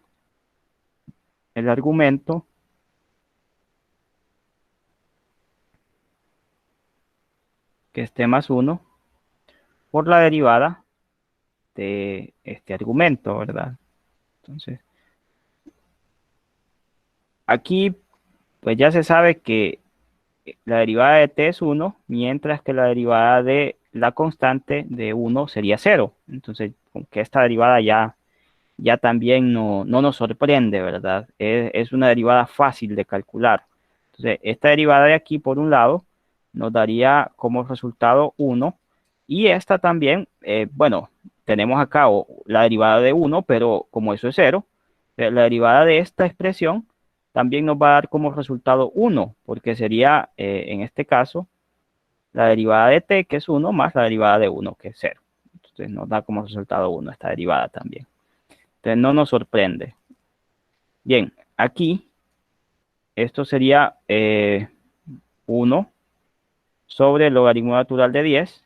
el argumento, que es t más 1, por la derivada de este argumento, ¿verdad? Entonces, aquí pues ya se sabe que la derivada de t es 1, mientras que la derivada de la constante de 1 sería 0. Entonces, aunque esta derivada ya también no nos sorprende, ¿verdad? Es una derivada fácil de calcular. Entonces, esta derivada de aquí, por un lado, nos daría como resultado 1. Y esta también, bueno, tenemos acá la derivada de 1, pero como eso es 0, la derivada de esta expresión también nos va a dar como resultado 1, porque sería, en este caso, la derivada de t, que es 1, más la derivada de 1, que es 0. Entonces nos da como resultado 1 esta derivada también. Entonces no nos sorprende. Bien, aquí esto sería 1 sobre el logaritmo natural de 10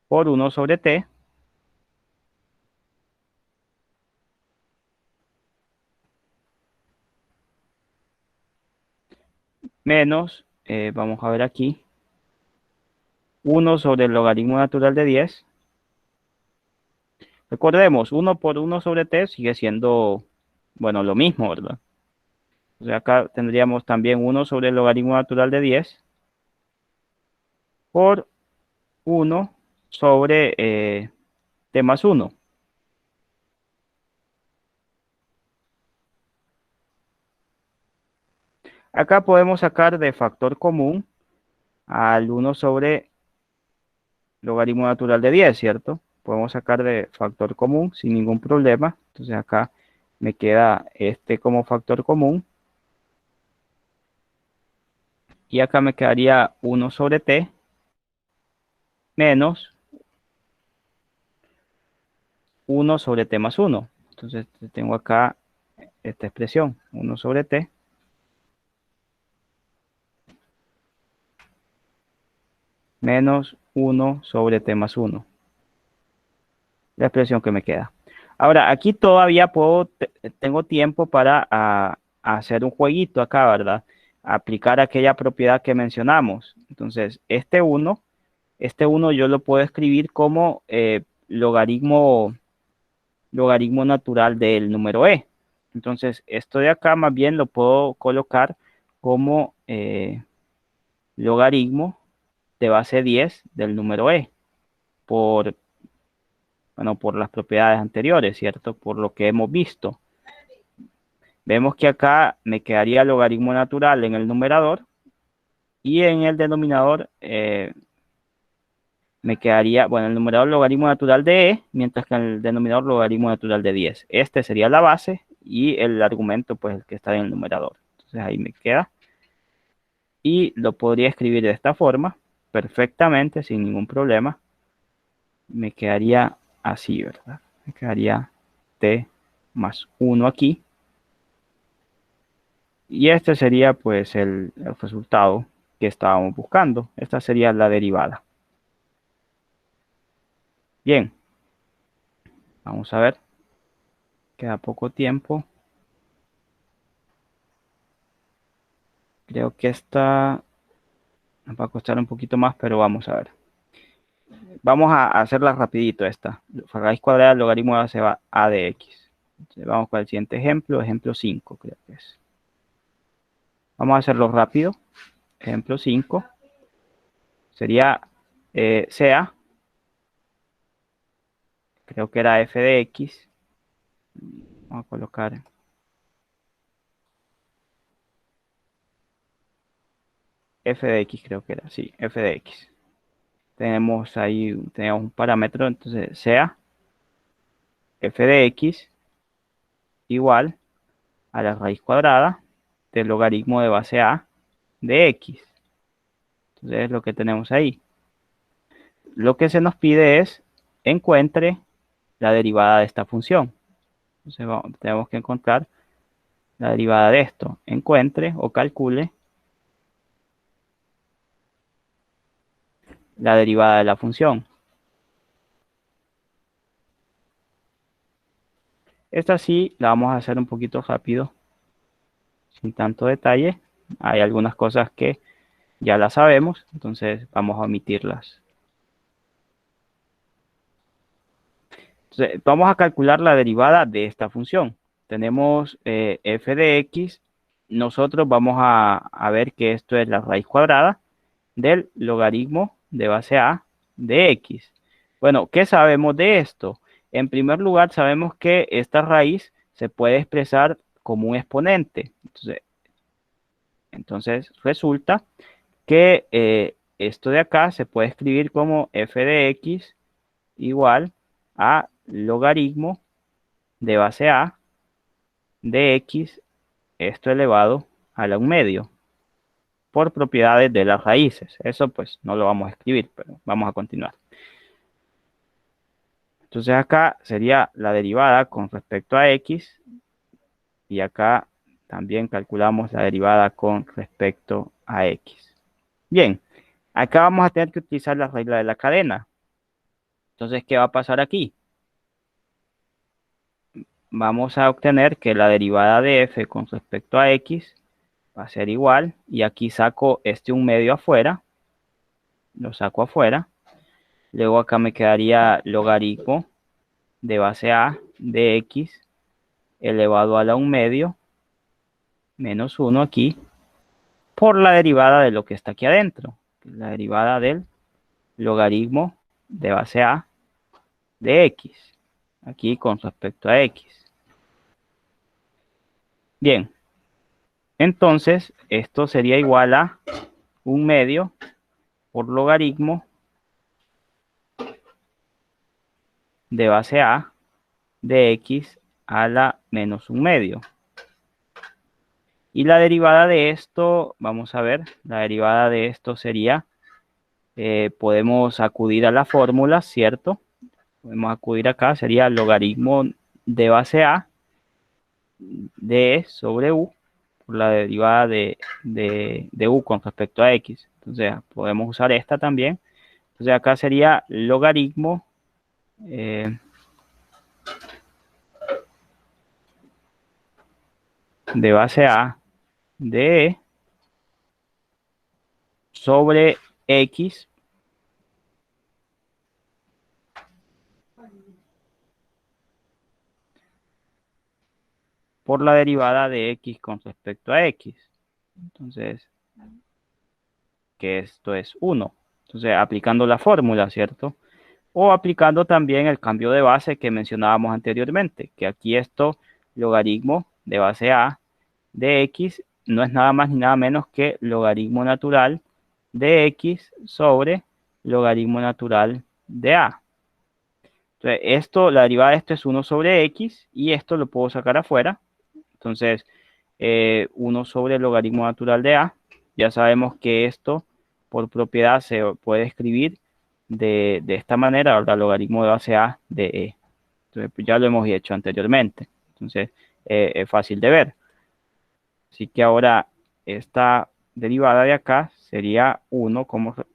por 1 sobre t menos, vamos a ver aquí, 1 sobre el logaritmo natural de 10. Recordemos, 1 por 1 sobre t sigue siendo, bueno, lo mismo, ¿verdad? O sea, acá tendríamos también 1 sobre el logaritmo natural de 10 por 1 sobre t más 1. Acá podemos sacar de factor común al 1 sobre logaritmo natural de 10, ¿cierto? Podemos sacar de factor común sin ningún problema. Entonces acá me queda este como factor común. Y acá me quedaría 1 sobre t menos 1 sobre t más 1. Entonces tengo acá esta expresión, 1 sobre t menos 1 sobre t más 1. La expresión que me queda. Ahora, aquí todavía tengo tiempo para hacer un jueguito acá, ¿verdad? Aplicar aquella propiedad que mencionamos. Entonces, este uno yo lo puedo escribir como logaritmo natural del número e. Entonces, esto de acá más bien lo puedo colocar como logaritmo de base 10 del número e por, bueno, por las propiedades anteriores, ¿cierto? Por lo que hemos visto. Vemos que acá me quedaría logaritmo natural en el numerador y en el denominador me quedaría, bueno, el numerador logaritmo natural de e, mientras que en el denominador logaritmo natural de 10. Este sería la base y el argumento, pues, el que está en el numerador. Entonces ahí me queda. Y lo podría escribir de esta forma, perfectamente, sin ningún problema. Me quedaría así, ¿verdad? Me quedaría t más 1 aquí. Y este sería pues el resultado que estábamos buscando. Esta sería la derivada. Bien, vamos a ver. Queda poco tiempo. Creo que esta nos va a costar un poquito más, pero vamos a ver. Vamos a hacerla rapidito esta. Raíz cuadrada del logaritmo de base a de x. Entonces, vamos con el siguiente ejemplo. Ejemplo 5, creo que es. Vamos a hacerlo rápido. Ejemplo 5 sería sea, creo que era f de x. Vamos a colocar f de x, creo que era, sí, f de x. Tenemos ahí, tenemos un parámetro, entonces sea f de x igual a la raíz cuadrada del logaritmo de base a de x. Entonces es lo que tenemos ahí. Lo que se nos pide es encuentre la derivada de esta función. Entonces tenemos que encontrar la derivada de esto. Encuentre o calcule la derivada de la función. Esta sí la vamos a hacer un poquito rápido, sin tanto detalle. Hay algunas cosas que ya las sabemos, entonces vamos a omitirlas. Entonces, vamos a calcular la derivada de esta función. Tenemos f de x. Nosotros vamos a ver que esto es la raíz cuadrada del logaritmo de base a de x. Bueno, ¿qué sabemos de esto? En primer lugar, sabemos que esta raíz se puede expresar como un exponente. Entonces resulta que esto de acá se puede escribir como f de x igual a logaritmo de base a de x, esto elevado a la 1/2 por propiedades de las raíces. Eso pues no lo vamos a escribir, pero vamos a continuar. Entonces acá sería la derivada con respecto a x y acá también calculamos la derivada con respecto a x. Bien, acá vamos a tener que utilizar la regla de la cadena. Entonces, ¿qué va a pasar aquí? Vamos a obtener que la derivada de f con respecto a x va a ser igual, y aquí saco este 1/2 afuera, lo saco afuera, luego acá me quedaría logaritmo de base a de x elevado a la 1/2 menos 1 aquí, por la derivada de lo que está aquí adentro, la derivada del logaritmo de base a de x, aquí con respecto a x. Bien, entonces esto sería igual a 1/2 por logaritmo de base a de x a la menos 1/2. Y la derivada de esto, vamos a ver, la derivada de esto sería, podemos acudir a la fórmula, ¿cierto? Podemos acudir acá, sería logaritmo de base a de e sobre u, por la derivada de u con respecto a x. Entonces podemos usar esta también. Entonces acá sería logaritmo de base a de e sobre x por la derivada de x con respecto a x. Entonces, que esto es 1. Entonces, aplicando la fórmula, ¿cierto? O aplicando también el cambio de base que mencionábamos anteriormente, que aquí esto, logaritmo de base a de x, no es nada más ni nada menos que logaritmo natural de x sobre logaritmo natural de a. Entonces, esto, la derivada de esto es 1 sobre x, y esto lo puedo sacar afuera. Entonces, 1 sobre el logaritmo natural de a. Ya sabemos que esto, por propiedad, se puede escribir de esta manera, el logaritmo de base a de e. Entonces, pues ya lo hemos hecho anteriormente. Entonces, es fácil de ver. Así que ahora esta derivada de acá sería 1,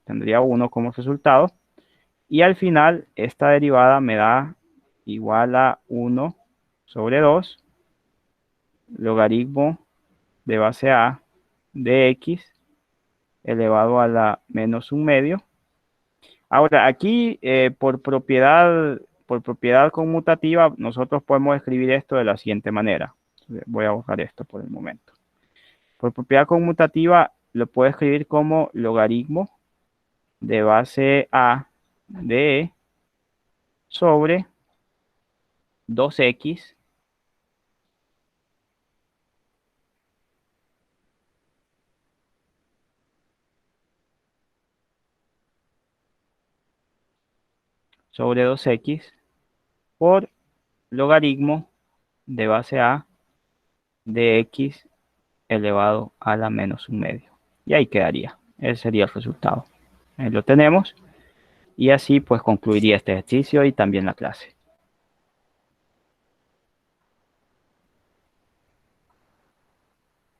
tendría 1 como resultado. Y al final, esta derivada me da igual a 1 sobre 2 logaritmo de base a de x elevado a la menos 1/2. Ahora, aquí por propiedad conmutativa, nosotros podemos escribir esto de la siguiente manera. Voy a borrar esto por el momento. Por propiedad conmutativa, lo puedo escribir como logaritmo de base a de e sobre 2x sobre 2x por logaritmo de base a de x elevado a la menos 1/2. Y ahí quedaría. Ese sería el resultado. Ahí lo tenemos. Y así pues concluiría este ejercicio y también la clase.